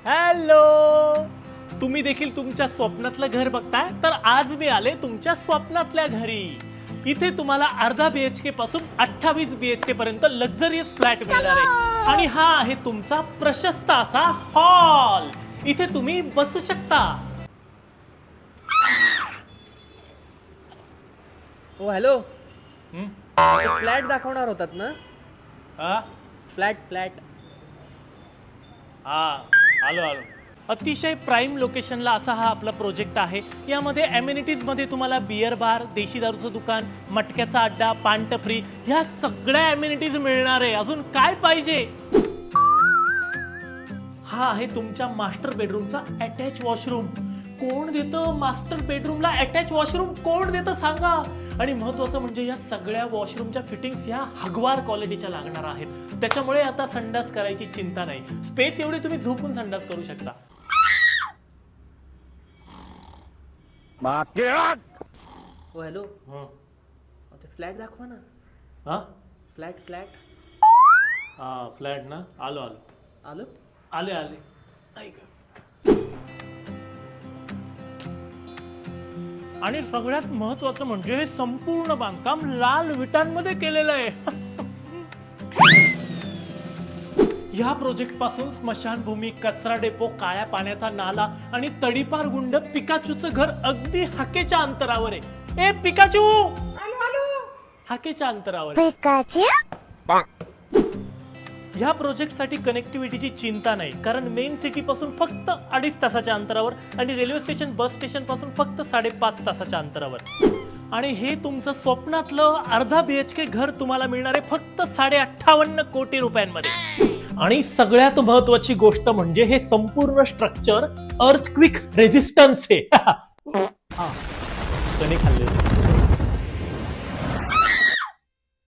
Hello, तुम्ही देखील तुमच्या स्वप्नातलं घर बघताय तर आज मी आले तुमच्या स्वप्नातल्या घरी. इथे तुम्हाला अर्धा BHK पासून 28 BHK पर्यंत लक्झरियस फ्लॅट मिळणार आहे आणि हा आहे तुमचा प्रशस्त असा हॉल. इथे तुम्ही बसू शकता. ओ हॅलो, फ्लॅट दाखवणार होतात ना? हा फ्लॅट हा, आलो. अतिशय प्राईम लोकेशनला असा हा आपला प्रोजेक्ट आहे. यामध्ये अम्युनिटीज मध्ये तुम्हाला बियर बार, देशी दारूचं दुकान, मटक्याचा अड्डा, पानटपरी ह्या सगळ्या अम्युनिटीज मिळणार आहे. अजून काय पाहिजे? हा आहे तुमच्या मास्टर बेडरूमचा अटॅच वॉशरूम. कोण देतं मास्टर बेडरूमला अटॅच वॉशरूम? कोण देतं सांगा? आणि महत्वाचं म्हणजे या सगळ्या वॉशरूमच्या फिटिंग्स ह्या हगवार क्वालिटीच्या लागणार आहेत. त्याच्यामुळे आता संडास करायची चिंता नाही. स्पेस एवढी तुम्ही झोपून संडास करू शकता. ओ हॅलो, ते फ्लॅट दाखवा ना. हा फ्लॅट हा, फ्लॅट ना. आलो आलो. आले ऐक. आणि सगळ्यात महत्वाचं म्हणजे हे संपूर्ण बांधकाम लाल विटांमध्ये केलेलं आहे. या प्रोजेक्ट पासून स्मशानभूमी, कचरा डेपो, काळ्या पाण्याचा नाला आणि तडीपार गुंड पिकाचूचं घर अगदी हाकेच्या अंतरावर आहे. ए पिकाचू, हाकेच्या अंतरावर. ह्या प्रोजेक्टसाठी कनेक्टिव्हिटीची चिंता नाही, कारण मेन सिटी पासून फक्त 2.5 तासाच्या अंतरावर आणि रेल्वे स्टेशन, बस स्टेशन पासून फक्त 5.5 तासाच्या अंतरावर. आणि हे तुमचं स्वप्नातलं अर्धा BHK घर तुम्हाला मिळणार आहे फक्त 58.5 कोटी रुपयांमध्ये. आणि सगळ्यात महत्वाची गोष्ट म्हणजे हे संपूर्ण स्ट्रक्चर अर्थक्विक रेजिस्टन्स आहे. कणे खाल्ले